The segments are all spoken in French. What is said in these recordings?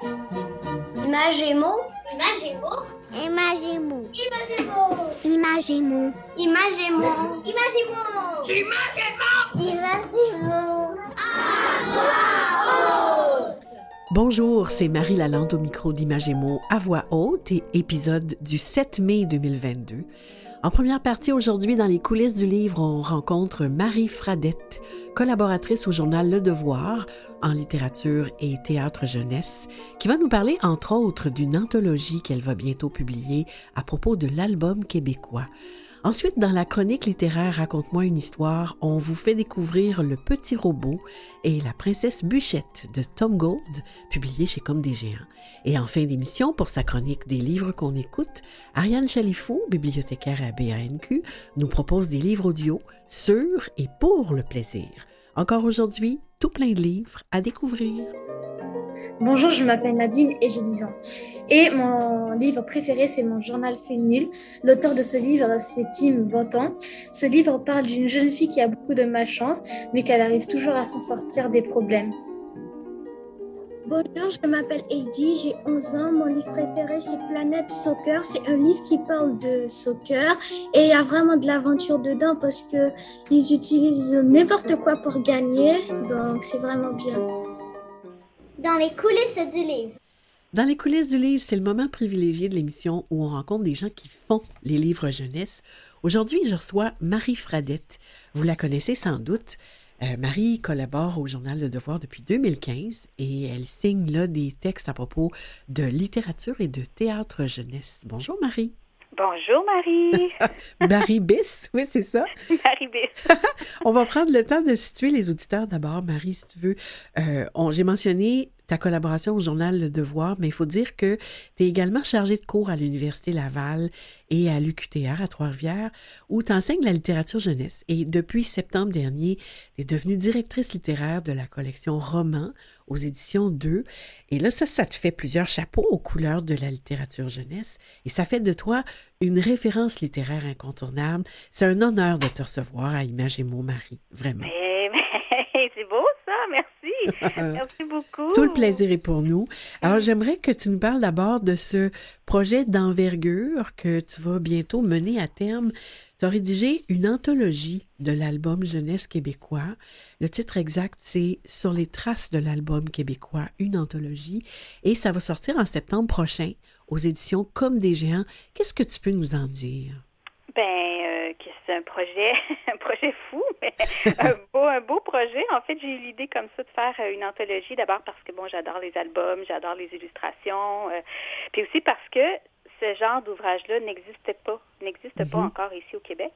Imagemo. Imagemo. Imagemo. Imagemo. Imagemo. Imagemo. Imagemo. Imagemo. Bonjour, c'est Marie Lalande au micro d'Imagemo à voix haute et épisode du 7 mai 2022. En première partie aujourd'hui, dans les coulisses du livre, on rencontre Marie Fradette, collaboratrice au journal Le Devoir en littérature et théâtre jeunesse, qui va nous parler entre autres d'une anthologie qu'elle va bientôt publier à propos de l'album québécois. Ensuite, dans la chronique littéraire Raconte-moi une histoire, on vous fait découvrir Le Petit Robot et La Princesse Bûchette de Tom Gold, publié chez Comme des Géants. Et en fin d'émission, pour sa chronique des livres qu'on écoute, Ariane Chalifou, bibliothécaire à BANQ, nous propose des livres audio sur et pour le plaisir. Encore aujourd'hui, tout plein de livres à découvrir. Bonjour, je m'appelle Nadine et j'ai 10 ans. Et mon livre préféré, c'est mon journal fait nul. L'auteur de ce livre, c'est Tim Bontemps. Ce livre parle d'une jeune fille qui a beaucoup de malchance, mais qu'elle arrive toujours à s'en sortir des problèmes. Bonjour, je m'appelle Heidi, j'ai 11 ans. Mon livre préféré, c'est Planète Soccer. C'est un livre qui parle de soccer et il y a vraiment de l'aventure dedans parce qu'ils utilisent n'importe quoi pour gagner. Donc, c'est vraiment bien. Dans les coulisses du livre. Dans les coulisses du livre, c'est le moment privilégié de l'émission où on rencontre des gens qui font les livres jeunesse. Aujourd'hui, je reçois Marie Fradette. Vous la connaissez sans doute. Marie collabore au journal Le Devoir depuis 2015 et elle signe là des textes à propos de littérature et de théâtre jeunesse. Bonjour Marie. Bonjour Marie. Marie Bis, oui c'est ça. Marie Bis. On va prendre le temps de situer les auditeurs d'abord, Marie, si tu veux. J'ai mentionné ta collaboration au journal Le Devoir, mais il faut dire que tu es également chargée de cours à l'Université Laval et à l'UQTR à Trois-Rivières, où tu enseignes la littérature jeunesse. Et depuis septembre dernier, tu es devenue directrice littéraire de la collection Romans aux éditions 2. Et là, ça te fait plusieurs chapeaux aux couleurs de la littérature jeunesse. Et ça fait de toi une référence littéraire incontournable. C'est un honneur de te recevoir à Imagemo, Marie, vraiment. Mais c'est beau ça, merci. Merci beaucoup. Tout le plaisir est pour nous. Alors, j'aimerais que tu nous parles d'abord de ce projet d'envergure que tu vas bientôt mener à terme. Tu as rédigé une anthologie de l'album jeunesse québécois. Le titre exact, c'est « Sur les traces de l'album québécois, une anthologie ». Et ça va sortir en septembre prochain aux éditions Comme des Géants. Qu'est-ce que tu peux nous en dire? Que c'est un projet fou, mais un beau projet. En fait, j'ai eu l'idée comme ça de faire une anthologie, d'abord parce que, bon, j'adore les albums, j'adore les illustrations, puis aussi parce que ce genre d'ouvrage-là n'existe pas encore ici au Québec.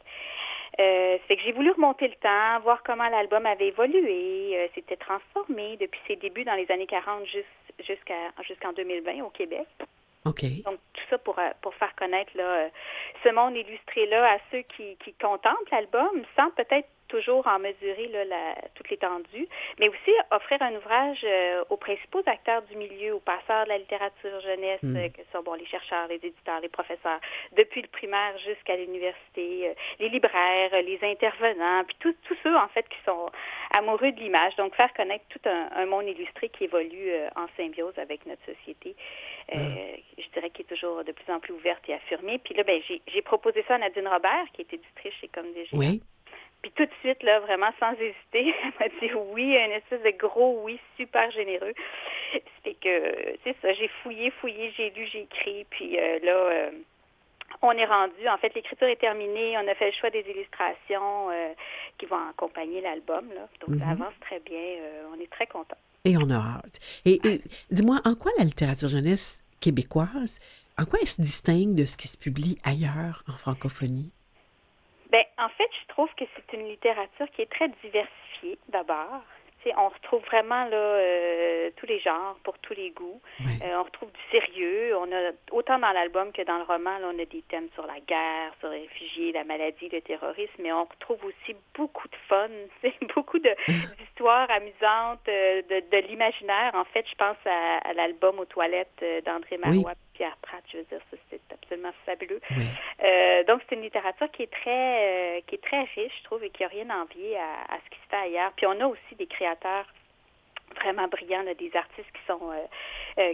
C'est que j'ai voulu remonter le temps, voir comment l'album avait évolué, s'était transformé depuis ses débuts dans les années 40 jusqu'en 2020 au Québec. Okay. Donc, tout ça pour faire connaître là, ce monde illustré-là à ceux qui contemplent l'album, sans peut-être toujours en mesurer là, toute l'étendue, mais aussi offrir un ouvrage aux principaux acteurs du milieu, aux passeurs de la littérature jeunesse, que sont les chercheurs, les éditeurs, les professeurs, depuis le primaire jusqu'à l'université, les libraires, les intervenants, puis tous ceux, en fait, qui sont amoureux de l'image. Donc, faire connaître tout un monde illustré qui évolue en symbiose avec notre société. Je dirais qu'il est toujours de plus en plus ouverte et affirmée. Puis là, j'ai proposé ça à Nadine Robert, qui est éditrice chez Comme des Géants. Oui. Puis tout de suite, là, vraiment sans hésiter, elle m'a dit oui, un espèce de gros oui, super généreux. C'était que, c'est ça, j'ai fouillé, j'ai lu, j'ai écrit, puis là, on est rendu, en fait, l'écriture est terminée, on a fait le choix des illustrations qui vont accompagner l'album, là. Donc, ça avance très bien, on est très contents. Et on a hâte. Et dis-moi, en quoi la littérature jeunesse québécoise, en quoi elle se distingue de ce qui se publie ailleurs en francophonie? En fait, je trouve que c'est une littérature qui est très diversifiée, d'abord. On retrouve vraiment là tous les genres, pour tous les goûts. Oui. On retrouve du sérieux. On a autant dans l'album que dans le roman, là, on a des thèmes sur la guerre, sur les réfugiés, la maladie, le terrorisme, mais on retrouve aussi beaucoup de fun, beaucoup d'histoires amusantes, de l'imaginaire. En fait, je pense à l'album aux toilettes d'André Marois. Oui. Pierre Pratt, je veux dire, ça, c'est absolument fabuleux. Oui. Donc, c'est une littérature qui est très riche, je trouve, et qui n'a rien à envier à ce qui se fait ailleurs. Puis, on a aussi des créateurs vraiment brillants, là, des artistes qui sont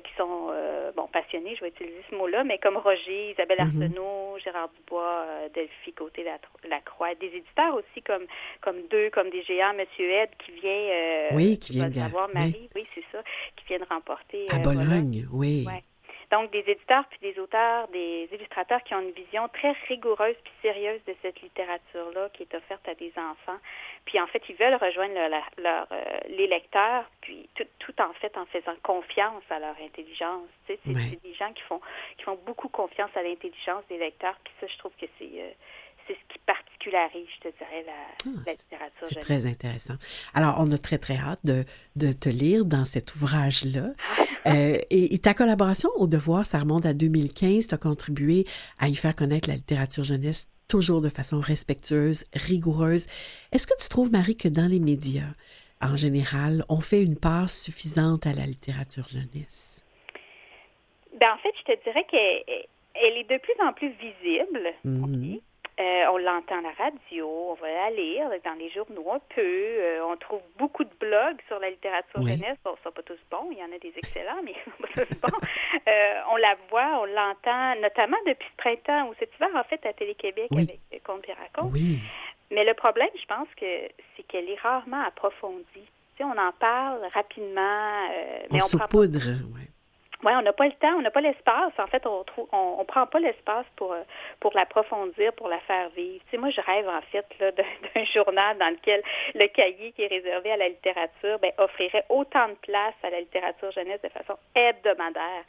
qui sont passionnés, je vais utiliser ce mot-là, mais comme Roger, Isabelle Mhm. Arsenault, Gérard Dubois, Delphi Côté-Lacroix, des éditeurs aussi comme des géants, Monsieur Ed qui vient, Oui, qui tu vas vient le de... savoir, oui. Marie, oui, c'est ça, qui viennent remporter À Bologne, oui. Ouais. Donc, des éditeurs puis des auteurs, des illustrateurs qui ont une vision très rigoureuse puis sérieuse de cette littérature-là qui est offerte à des enfants. Puis, en fait, ils veulent rejoindre les lecteurs, puis tout en faisant confiance à leur intelligence. Tu sais, c'est des gens qui font beaucoup confiance à l'intelligence des lecteurs. Puis ça, je trouve que c'est ce qui particularise, je te dirais, la littérature C'est jeunesse. très intéressant. Alors, on a très, très hâte de te lire dans cet ouvrage-là. Et ta collaboration au Devoir, ça remonte à 2015. Tu as contribué à y faire connaître la littérature jeunesse toujours de façon respectueuse, rigoureuse. Est-ce que tu trouves, Marie, que dans les médias, en général, on fait une part suffisante à la littérature jeunesse? Ben, en fait, je te dirais qu'elle est de plus en plus visible. Mhm. On l'entend à la radio, on va la lire dans les journaux un peu. On trouve beaucoup de blogs sur la littérature jeunesse. Bon, ils ne sont pas tous bons, il y en a des excellents, mais ils ne sont pas tous bons. On la voit, on l'entend, notamment depuis ce printemps ou cet hiver, en fait, à Télé-Québec avec Conte puis raconte. Oui. Mais le problème, je pense que c'est qu'elle est rarement approfondie. Tu sais, on en parle rapidement, mais on saupoudre, oui. Oui, on n'a pas le temps, on n'a pas l'espace. En fait, on prend pas l'espace pour l'approfondir, pour la faire vivre. Tu sais, moi, je rêve, en fait, là, d'un journal dans lequel le cahier qui est réservé à la littérature offrirait autant de place à la littérature jeunesse de façon hebdomadaire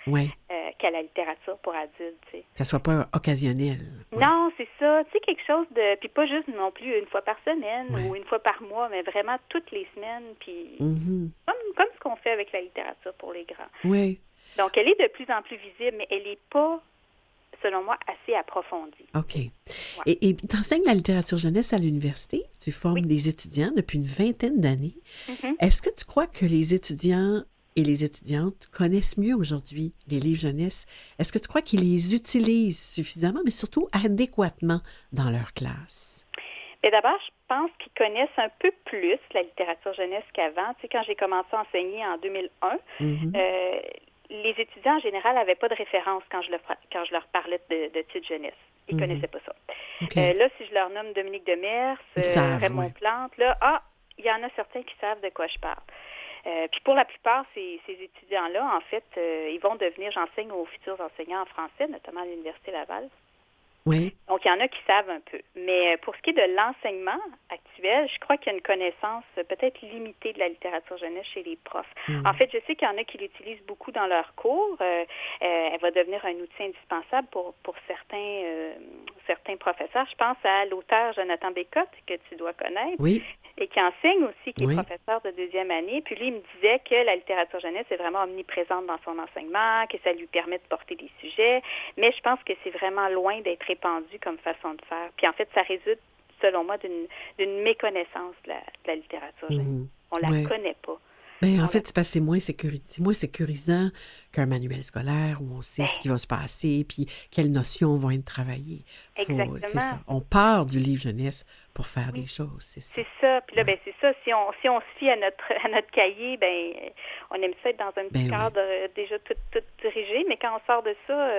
qu'à la littérature pour adultes. Tu sais. Que ça soit pas occasionnel. Non, c'est ça. Tu sais, quelque chose de... Puis pas juste non plus une fois par semaine ou une fois par mois, mais vraiment toutes les semaines. Puis comme ce qu'on fait avec la littérature pour les grands. Oui. Donc, elle est de plus en plus visible, mais elle n'est pas, selon moi, assez approfondie. OK. Ouais. Et tu enseignes la littérature jeunesse à l'université. Tu formes des étudiants depuis une vingtaine d'années. Mm-hmm. Est-ce que tu crois que les étudiants et les étudiantes connaissent mieux aujourd'hui les livres jeunesse? Est-ce que tu crois qu'ils les utilisent suffisamment, mais surtout adéquatement dans leur classe? Bien, d'abord, je pense qu'ils connaissent un peu plus la littérature jeunesse qu'avant. Tu sais, quand j'ai commencé à enseigner en 2001, les étudiants, en général, n'avaient pas de référence quand je leur parlais de titres jeunesse. Ils ne connaissaient pas ça. Okay. Là, si je leur nomme Dominique Demers, Raymond Plante, là, il y en a certains qui savent de quoi je parle. Puis pour la plupart, ces étudiants-là, en fait, ils vont devenir, j'enseigne aux futurs enseignants en français, notamment à l'Université Laval. Oui. Donc, il y en a qui savent un peu. Mais pour ce qui est de l'enseignement actuel, je crois qu'il y a une connaissance peut-être limitée de la littérature jeunesse chez les profs. En fait, je sais qu'il y en a qui l'utilisent beaucoup dans leurs cours. Elle va devenir un outil indispensable pour certains professeurs. Je pense à l'auteur Jonathan Bécotte, que tu dois connaître. Oui. Et qui enseigne aussi, qui est professeur de deuxième année. Puis lui, il me disait que la littérature jeunesse est vraiment omniprésente dans son enseignement, que ça lui permet de porter des sujets. Mais je pense que c'est vraiment loin d'être répandu comme façon de faire. Puis en fait, ça résulte, selon moi, d'une méconnaissance de la littérature jeunesse. On la connaît pas. Bien, en fait, c'est parce que c'est moins sécurisant qu'un manuel scolaire où on sait ce qui va se passer puis quelles notions vont être travaillées. Exactement. C'est ça. On part du livre jeunesse pour faire des choses, c'est ça. C'est ça. Puis là, c'est ça. Si on se fie à notre cahier, on aime ça être dans un petit cadre déjà tout dirigé, mais quand on sort de ça,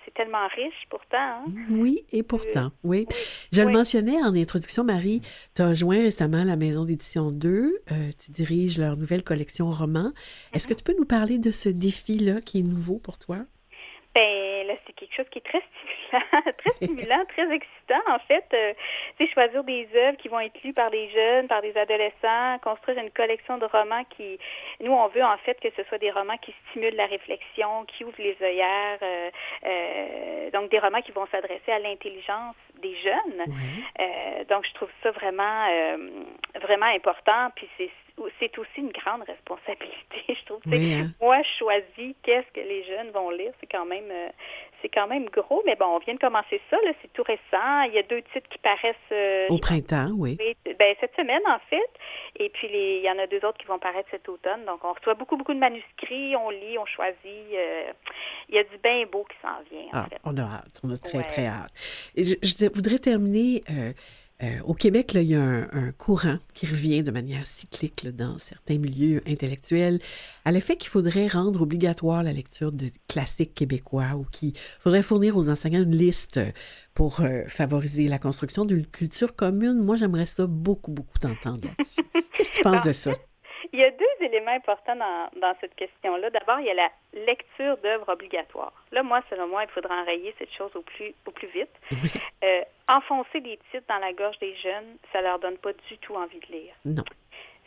c'est tellement riche pourtant. Hein? Oui, et pourtant, oui. Je le mentionnais en introduction, Marie, tu as joint récemment la Maison d'édition 2, tu diriges leur nouvelle collection roman. Est-ce que tu peux nous parler de ce défi-là qui est nouveau pour toi? Bien, là, c'est quelque chose qui est très stimulant, très excitant, en fait. Tu sais, choisir des œuvres qui vont être lues par des jeunes, par des adolescents, construire une collection de romans qui... Nous, on veut, en fait, que ce soit des romans qui stimulent la réflexion, qui ouvrent les œillères, donc des romans qui vont s'adresser à l'intelligence des jeunes. Donc, je trouve ça vraiment, vraiment important, puis c'est aussi une grande responsabilité, je trouve. Moi, je choisis qu'est-ce que les jeunes vont lire. C'est quand même gros, mais bon, on vient de commencer ça, là, c'est tout récent. Il y a 2 titres qui paraissent... au printemps, oui. Cette semaine, en fait. Et puis, il y en a 2 autres qui vont paraître cet automne. Donc, on reçoit beaucoup de manuscrits, on lit, on choisit. Il y a du bien beau qui s'en vient, en fait. On a hâte, on a très hâte. Et je voudrais terminer... Au Québec, là, il y a un courant qui revient de manière cyclique là, dans certains milieux intellectuels à l'effet qu'il faudrait rendre obligatoire la lecture de classiques québécois ou qu'il faudrait fournir aux enseignants une liste pour favoriser la construction d'une culture commune. Moi, j'aimerais ça beaucoup t'entendre là-dessus. Qu'est-ce que tu penses de ça? Il y a deux éléments importants dans cette question-là. D'abord, il y a la lecture d'œuvres obligatoires. Là, moi, selon moi, il faudra enrayer cette chose au plus vite. Enfoncer des titres dans la gorge des jeunes, ça leur donne pas du tout envie de lire. Non.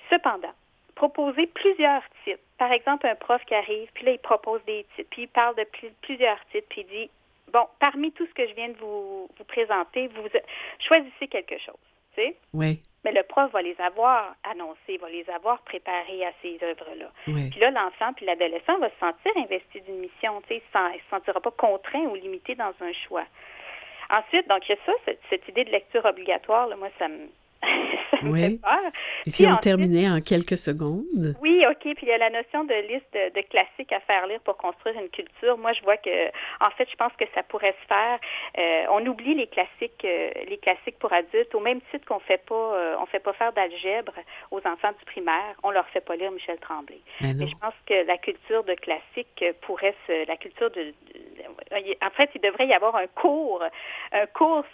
Cependant, proposer plusieurs titres. Par exemple, un prof qui arrive, puis là, il propose des titres, puis il parle de plusieurs titres, puis il dit, bon, parmi tout ce que je viens de vous présenter, vous choisissez quelque chose. Tu sais? Oui. Mais le prof va les avoir annoncés, va les avoir préparés à ces œuvres-là. Oui. Puis là, l'enfant puis l'adolescent va se sentir investi d'une mission. Tu sais, il ne se sentira pas contraint ou limité dans un choix. Ensuite, donc, il y a ça, cette idée de lecture obligatoire, là, moi, ça me fait peur. Et si on terminait en quelques secondes? Oui, OK. Puis il y a la notion de liste de classiques à faire lire pour construire une culture. Moi, je vois que, en fait, je pense que ça pourrait se faire. On oublie les classiques pour adultes, au même titre qu'on fait pas faire d'algèbre aux enfants du primaire. On leur fait pas lire Michel Tremblay. Mais je pense que la culture de classique pourrait en fait, il devrait y avoir un cours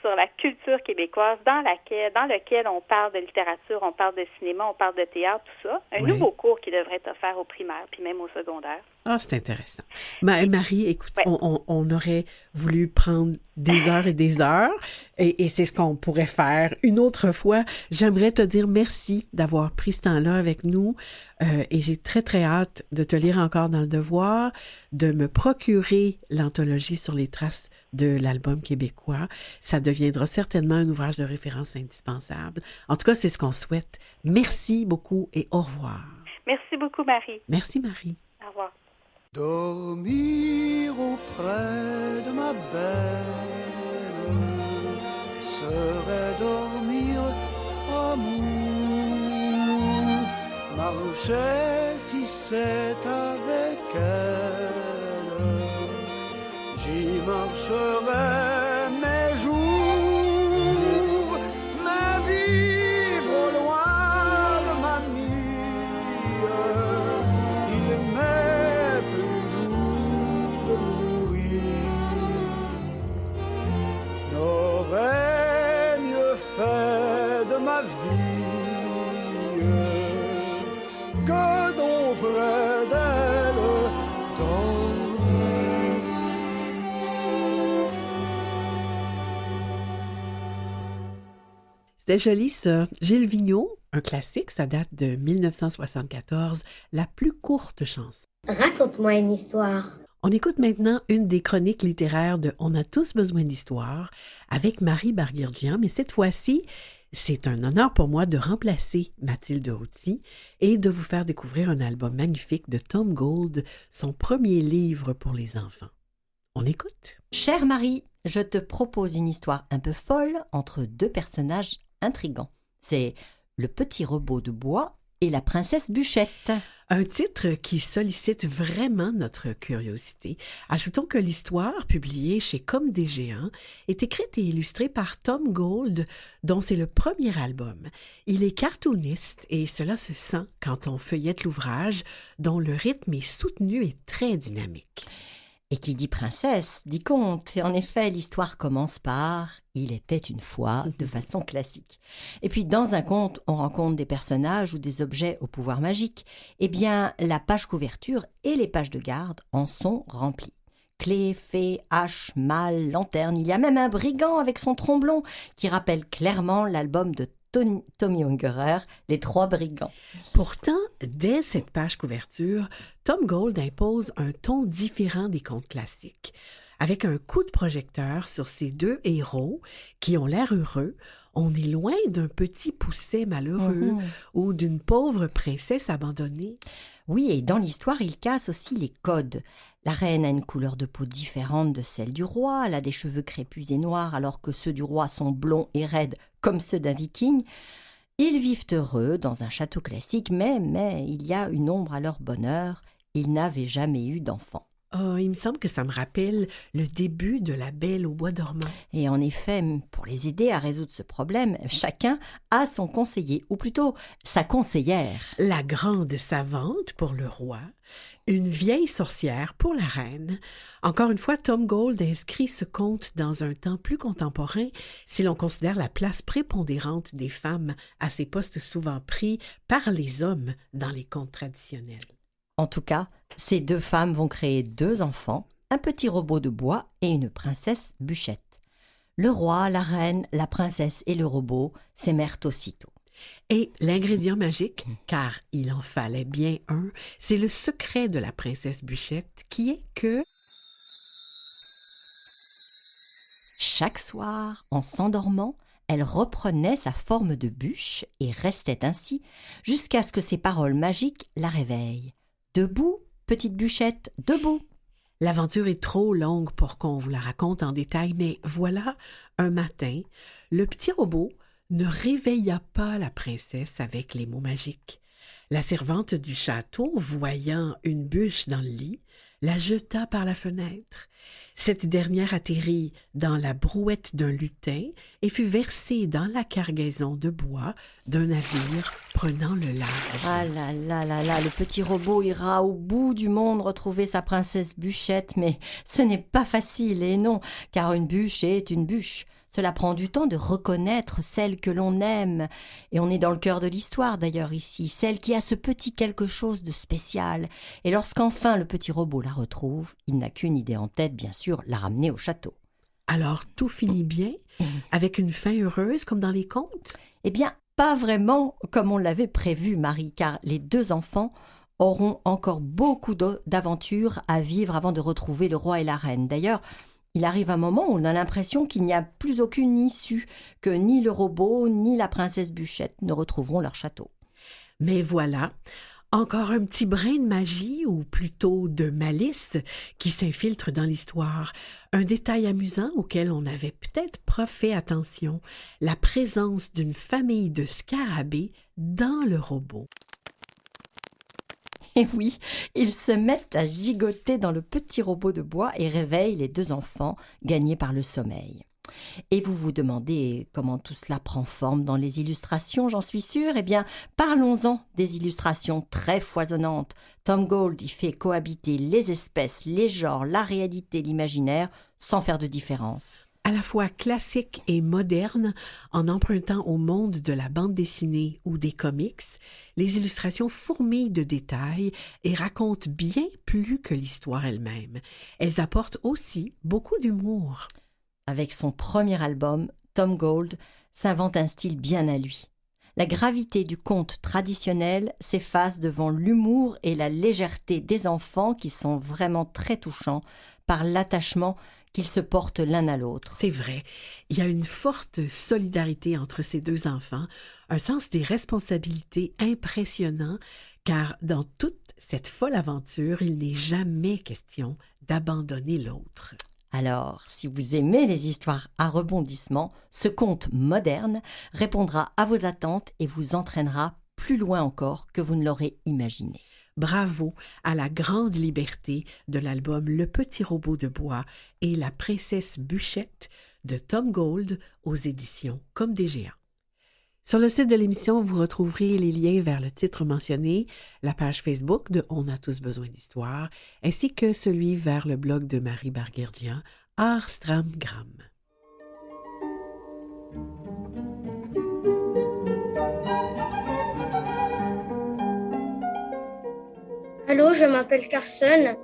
sur la culture québécoise dans lequel on parle de littérature, on parle de cinéma, on parle de théâtre, tout ça. Un nouveau cours qui devrait être offert au primaire, puis même au secondaire. Ah, c'est intéressant. Marie, écoute, on aurait voulu prendre des heures et des heures, et c'est ce qu'on pourrait faire une autre fois. J'aimerais te dire merci d'avoir pris ce temps-là avec nous, et j'ai très hâte de te lire encore dans le devoir, de me procurer l'anthologie sur les traces de l'album québécois. Ça deviendra certainement un ouvrage de référence indispensable. En tout cas, c'est ce qu'on souhaite. Merci beaucoup et au revoir. Merci beaucoup, Marie. Merci, Marie. Au revoir. Dormir auprès de ma belle serait dormir amour. Marcher si c'est avec elle, j'y marcherai mes jours, mais vivre loin de ma mie, il m'est plus doux de mourir. N'aurais mieux fait de ma vie que d'auprès d'elle dormir. C'était joli, ça. Gilles Vigneault, un classique, ça date de 1974, la plus courte chanson. Raconte-moi une histoire. On écoute maintenant une des chroniques littéraires de On a tous besoin d'histoire avec Marie Barguirgian, mais cette fois-ci, c'est un honneur pour moi de remplacer Mathilde Routy et de vous faire découvrir un album magnifique de Tom Gould, son premier livre pour les enfants. On écoute. Chère Marie, je te propose une histoire un peu folle entre deux personnages intrigants. C'est le petit robot de bois et la princesse Bûchette. Un titre qui sollicite vraiment notre curiosité. Ajoutons que l'histoire, publiée chez Comme des Géants, est écrite et illustrée par Tom Gould, dont c'est le premier album. Il est cartooniste et cela se sent quand on feuillette l'ouvrage, dont le rythme est soutenu et très dynamique. Et qui dit princesse, dit conte. Et en effet, l'histoire commence par « Il était une fois » de façon classique. Et puis, dans un conte, on rencontre des personnages ou des objets au pouvoir magique. Eh bien, la page couverture et les pages de garde en sont remplies. Clés, fées, haches, malles, lanternes. Il y a même un brigand avec son tromblon qui rappelle clairement l'album de Tommy Ungerer, Les Trois Brigands. Pourtant, dès cette page couverture, Tom Gould impose un ton différent des contes classiques. Avec un coup de projecteur sur ces deux héros qui ont l'air heureux, on est loin d'un petit pousset malheureux ou d'une pauvre princesse abandonnée. Oui, et dans l'histoire, il casse aussi les codes. La reine a une couleur de peau différente de celle du roi, elle a des cheveux crépus et noirs alors que ceux du roi sont blonds et raides comme ceux d'un viking. Ils vivent heureux dans un château classique, mais il y a une ombre à leur bonheur, ils n'avaient jamais eu d'enfant. Oh, il me semble que ça me rappelle le début de La Belle au bois dormant. Et en effet, pour les aider à résoudre ce problème, chacun a son conseiller, ou plutôt sa conseillère. La grande savante pour le roi, une vieille sorcière pour la reine. Encore une fois, Tom Gold inscrit ce conte dans un temps plus contemporain si l'on considère la place prépondérante des femmes à ces postes souvent pris par les hommes dans les contes traditionnels. En tout cas, ces deux femmes vont créer 2 enfants, un petit robot de bois et une princesse bûchette. Le roi, la reine, la princesse et le robot s'aimèrent aussitôt. Et l'ingrédient magique, car il en fallait bien un, c'est le secret de la princesse bûchette qui est que... Chaque soir, en s'endormant, elle reprenait sa forme de bûche et restait ainsi jusqu'à ce que ses paroles magiques la réveillent. Debout, petite bûchette, debout. L'aventure est trop longue pour qu'on vous la raconte en détail, mais voilà, un matin, le petit robot ne réveilla pas la princesse avec les mots magiques. La servante du château, voyant une bûche dans le lit, la jeta par la fenêtre. Cette dernière atterrit dans la brouette d'un lutin et fut versée dans la cargaison de bois d'un navire prenant le large. Ah là là là là, le petit robot ira au bout du monde retrouver sa princesse bûchette, mais ce n'est pas facile, et non, car une bûche est une bûche. Cela prend du temps de reconnaître celle que l'on aime. Et on est dans le cœur de l'histoire d'ailleurs ici, celle qui a ce petit quelque chose de spécial. Et lorsqu'enfin le petit robot la retrouve, il n'a qu'une idée en tête, bien sûr, la ramener au château. Alors tout finit bien, avec une fin heureuse comme dans les contes? Eh bien, pas vraiment comme on l'avait prévu, Marie, car les 2 enfants auront encore beaucoup d'aventures à vivre avant de retrouver le roi et la reine. D'ailleurs, il arrive un moment où on a l'impression qu'il n'y a plus aucune issue, que ni le robot ni la princesse bûchette ne retrouveront leur château. Mais voilà, encore un petit brin de magie, ou plutôt de malice, qui s'infiltre dans l'histoire. Un détail amusant auquel on n'avait peut-être pas fait attention, la présence d'une famille de scarabées dans le robot. Et oui, ils se mettent à gigoter dans le petit robot de bois et réveillent les 2 enfants gagnés par le sommeil. Et vous vous demandez comment tout cela prend forme dans les illustrations, j'en suis sûre. Eh bien, parlons-en des illustrations très foisonnantes. Tom Gold y fait cohabiter les espèces, les genres, la réalité, l'imaginaire, sans faire de différence. À la fois classique et moderne, en empruntant au monde de la bande dessinée ou des comics, les illustrations fourmillent de détails et racontent bien plus que l'histoire elle-même. Elles apportent aussi beaucoup d'humour. Avec son premier album, Tom Gold s'invente un style bien à lui. La gravité du conte traditionnel s'efface devant l'humour et la légèreté des enfants qui sont vraiment très touchants par l'attachement qu'ils se portent l'un à l'autre. C'est vrai, il y a une forte solidarité entre ces 2 enfants, un sens des responsabilités impressionnant, car dans toute cette folle aventure, il n'est jamais question d'abandonner l'autre. Alors, si vous aimez les histoires à rebondissements, ce conte moderne répondra à vos attentes et vous entraînera plus loin encore que vous ne l'aurez imaginé. Bravo à la grande liberté de l'album Le Petit Robot de Bois et La Princesse Bûchette de Tom Gold aux éditions Comme des Géants. Sur le site de l'émission, vous retrouverez les liens vers le titre mentionné, la page Facebook de On a tous besoin d'histoire, ainsi que celui vers le blog de Marie Barguerdian, Arstramgram. Allô, je m'appelle Carson,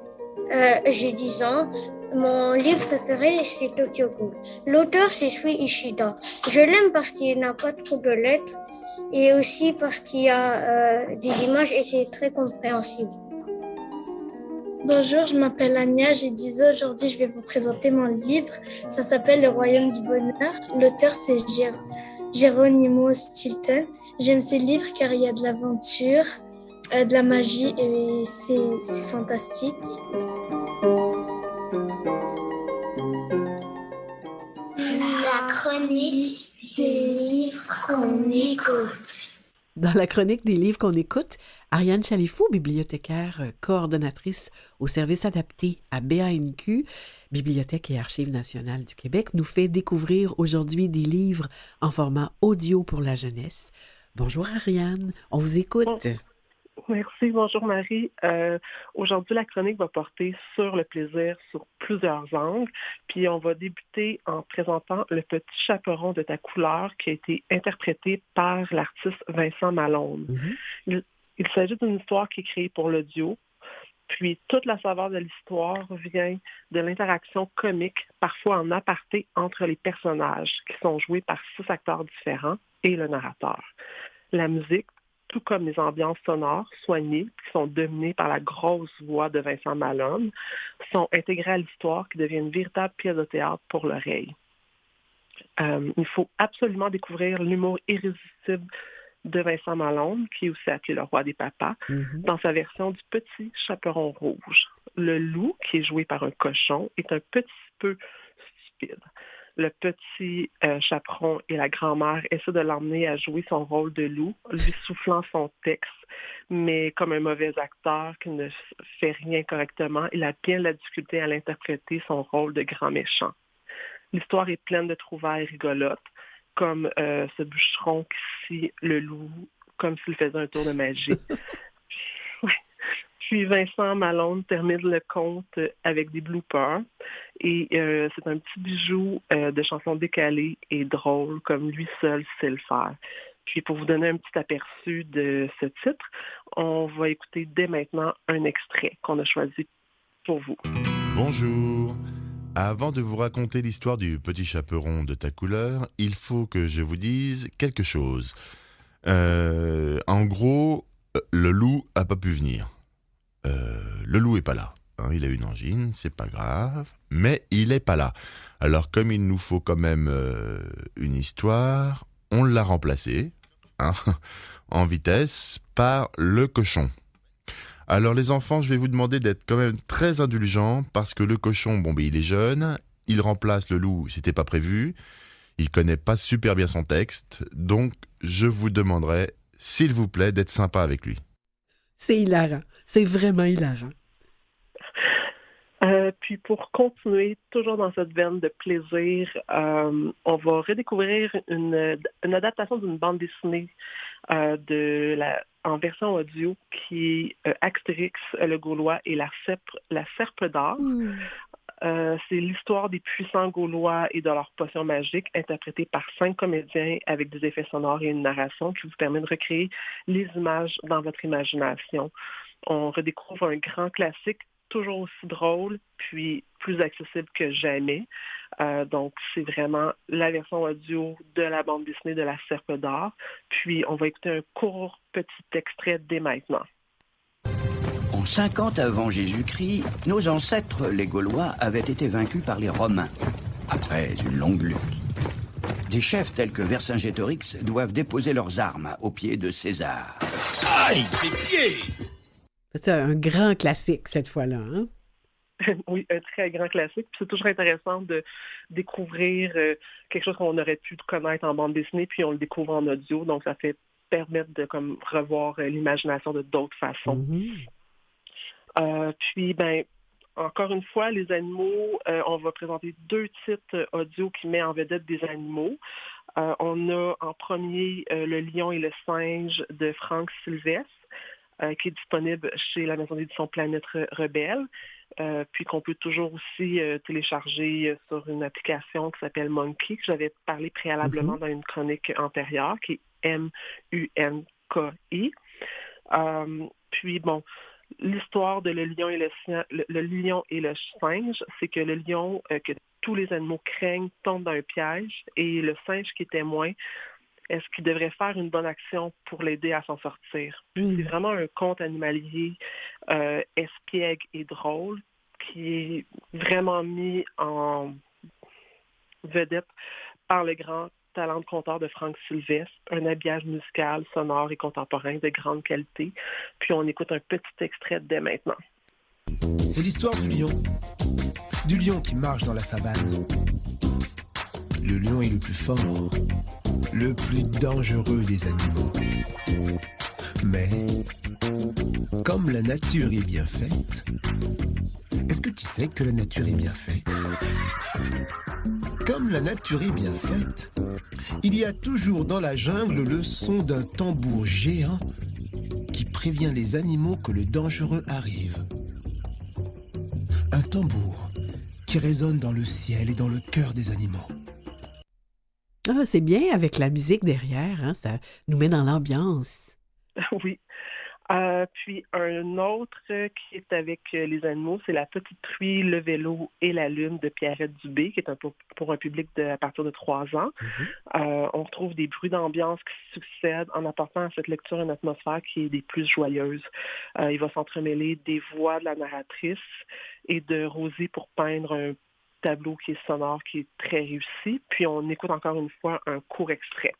j'ai 10 ans. Mon livre préféré, c'est Tokyo Ghoul. L'auteur, c'est Shui Ishida. Je l'aime parce qu'il n'a pas trop de lettres et aussi parce qu'il y a des images et c'est très compréhensible. Bonjour, je m'appelle Anya, j'ai 10 ans. Aujourd'hui, je vais vous présenter mon livre. Ça s'appelle Le Royaume du Bonheur. L'auteur, c'est Geronimo Stilton. J'aime ce livre car il y a de l'aventure, de la magie et c'est fantastique. La chronique des livres qu'on écoute. Dans la chronique des livres qu'on écoute, Ariane Chalifou, bibliothécaire coordonnatrice au service adapté à BANQ, Bibliothèque et Archives nationales du Québec, nous fait découvrir aujourd'hui des livres en format audio pour la jeunesse. Bonjour Ariane, on vous écoute. Merci, bonjour Marie. Aujourd'hui, la chronique va porter sur le plaisir sur plusieurs angles. Puis on va débuter en présentant Le Petit Chaperon de ta couleur qui a été interprété par l'artiste Vincent Malone. Il s'agit d'une histoire qui est créée pour l'audio. Puis toute la saveur de l'histoire vient de l'interaction comique, parfois en aparté, entre les personnages qui sont joués par 6 acteurs différents et le narrateur. La musique, tout comme les ambiances sonores soignées, qui sont dominées par la grosse voix de Vincent Malone, sont intégrées à l'histoire qui devient une véritable pièce de théâtre pour l'oreille. Il faut absolument découvrir l'humour irrésistible de Vincent Malone, qui est aussi appelé le roi des papas, dans sa version du Petit Chaperon rouge. Le loup, qui est joué par un cochon, est un petit peu stupide. Le petit chaperon et la grand-mère essaient de l'emmener à jouer son rôle de loup, lui soufflant son texte, mais comme un mauvais acteur qui ne fait rien correctement, il a bien la difficulté à l'interpréter son rôle de grand méchant. L'histoire est pleine de trouvailles rigolotes, comme ce bûcheron qui scie le loup comme s'il faisait un tour de magie. Puis Vincent Malone termine le conte avec des bloopers et c'est un petit bijou de chansons décalées et drôles comme lui seul sait le faire. Puis pour vous donner un petit aperçu de ce titre, on va écouter dès maintenant un extrait qu'on a choisi pour vous. Bonjour. Avant de vous raconter l'histoire du Petit Chaperon de ta couleur, il faut que je vous dise quelque chose. En gros, le loup a pas pu venir. Le loup est pas là. Il a une angine, c'est pas grave, mais il est pas là. Alors comme il nous faut quand même une histoire, on l'a remplacé en vitesse par le cochon. Alors les enfants, je vais vous demander d'être quand même très indulgents parce que le cochon, il est jeune, il remplace le loup, c'était pas prévu, il connaît pas super bien son texte, donc je vous demanderai, s'il vous plaît, d'être sympa avec lui. C'est hilarant, c'est vraiment hilarant. Puis pour continuer, toujours dans cette veine de plaisir, on va redécouvrir une adaptation d'une bande dessinée en version audio qui est Astérix, le Gaulois et la Serpe d'or. C'est l'histoire des puissants Gaulois et de leurs potions magiques, interprétée par 5 comédiens avec des effets sonores et une narration qui vous permet de recréer les images dans votre imagination. On redécouvre un grand classique, toujours aussi drôle, puis plus accessible que jamais. Donc, c'est vraiment la version audio de la bande dessinée de la Serpe d'or. Puis, on va écouter un court petit extrait dès maintenant. En 50 avant Jésus-Christ, nos ancêtres, les Gaulois, avaient été vaincus par les Romains, après une longue lutte. Des chefs tels que Vercingétorix doivent déposer leurs armes aux pieds de César. Aïe, tes pieds! C'est un grand classique cette fois-là, hein? Oui, un très grand classique. Puis c'est toujours intéressant de découvrir quelque chose qu'on aurait pu connaître en bande dessinée, puis on le découvre en audio. Donc, ça fait permettre de revoir l'imagination de d'autres façons. Puis, encore une fois, les animaux, on va présenter 2 titres audio qui mettent en vedette des animaux. On a en premier Le Lion et le Singe de Franck Sylvestre, qui est disponible chez la maison d'édition Planète Rebelle, puis qu'on peut toujours aussi télécharger sur une application qui s'appelle Monkey, que j'avais parlé préalablement dans une chronique antérieure, qui est M-U-N-K-I. Puis l'histoire de le lion et le singe, c'est que le lion, que tous les animaux craignent, tombe dans un piège, et le singe qui est témoin, est-ce qu'il devrait faire une bonne action pour l'aider à s'en sortir? C'est vraiment un conte animalier espiègle et drôle qui est vraiment mis en vedette par le grand talent de conteur de Franck Sylvestre, un habillage musical, sonore et contemporain de grande qualité. Puis on écoute un petit extrait dès maintenant. C'est l'histoire du lion qui marche dans la savane. Le lion est le plus fort. le plus dangereux des animaux. Mais, comme la nature est bien faite, est-ce que tu sais que la nature est bien faite? Comme la nature est bien faite, il y a toujours dans la jungle le son d'un tambour géant qui prévient les animaux que le dangereux arrive. Un tambour qui résonne dans le ciel et dans le cœur des animaux. Ah, c'est bien avec la musique derrière, hein? Ça nous met dans l'ambiance. Oui. Puis un autre qui est avec les animaux, c'est La Petite Truie, Le Vélo et la Lune de Pierrette Dubé, qui est pour un public à partir de 3 ans. On retrouve des bruits d'ambiance qui succèdent en apportant à cette lecture une atmosphère qui est des plus joyeuses. Il va s'entremêler des voix de la narratrice et de Rosie pour peindre un tableau qui est sonore, qui est très réussi. Puis on écoute encore une fois un court extrait.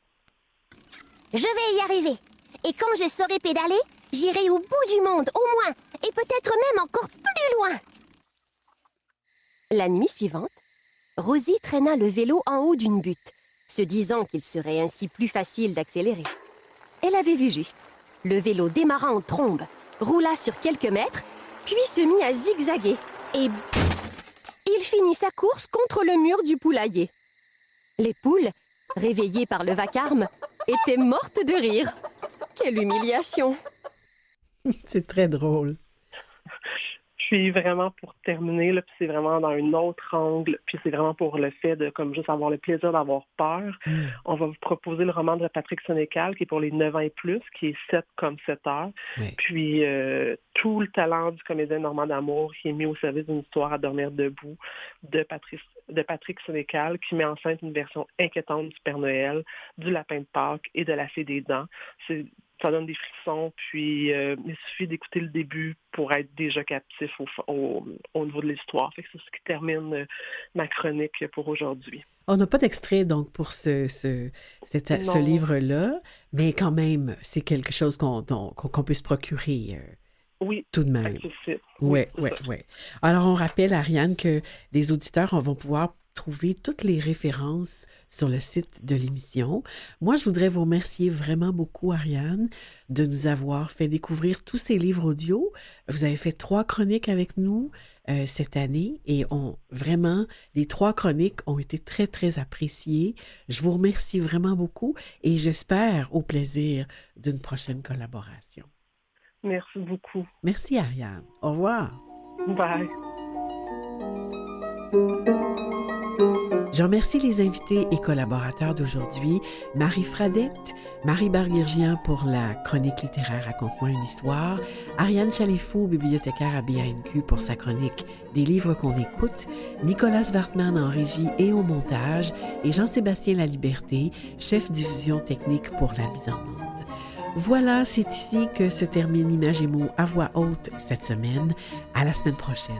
Je vais y arriver. Et quand je saurai pédaler, j'irai au bout du monde, au moins, et peut-être même encore plus loin. La nuit suivante, Rosie traîna le vélo en haut d'une butte, se disant qu'il serait ainsi plus facile d'accélérer. Elle avait vu juste. Le vélo démarra en trombe, roula sur quelques mètres, puis se mit à zigzaguer, et il finit sa course contre le mur du poulailler. Les poules, réveillées par le vacarme, étaient mortes de rire. Quelle humiliation! C'est très drôle. Puis vraiment pour terminer, là, puis c'est vraiment dans un autre angle, puis c'est vraiment pour le fait de comme juste avoir le plaisir d'avoir peur. On va vous proposer le roman de Patrick Sénécal qui est pour les 9 ans et plus, qui est 7 comme 7 heures. Oui. Puis tout le talent du comédien Normand D'Amour qui est mis au service d'une histoire à dormir debout de Patrick Sénécal qui met en scène une version inquiétante du Père Noël, du Lapin de Pâques et de la Fée des Dents. Ça donne des frissons, puis il suffit d'écouter le début pour être déjà captif au niveau de l'histoire. Fait que c'est ce qui termine ma chronique pour aujourd'hui. On n'a pas d'extrait donc pour ce livre-là, mais quand même, c'est quelque chose qu'on peut se procurer. Oui, tout de même. Oui. Alors, on rappelle, Ariane, que les auditeurs vont pouvoir trouver toutes les références sur le site de l'émission. Moi, je voudrais vous remercier vraiment beaucoup, Ariane, de nous avoir fait découvrir tous ces livres audio. Vous avez fait 3 chroniques avec nous cette année et vraiment, les 3 chroniques ont été très, très appréciées. Je vous remercie vraiment beaucoup et j'espère au plaisir d'une prochaine collaboration. Merci beaucoup. Merci, Ariane. Au revoir. Bye. Je remercie les invités et collaborateurs d'aujourd'hui, Marie Fradette, Marie Barguirgian pour la chronique littéraire Raconte-moi une histoire, Ariane Chalifou, bibliothécaire à BANQ pour sa chronique Des livres qu'on écoute, Nicolas Wartman en régie et au montage, et Jean-Sébastien Laliberté, chef diffusion technique pour la mise en onde. Voilà, c'est ici que se termine Images et mots à voix haute cette semaine. À la semaine prochaine.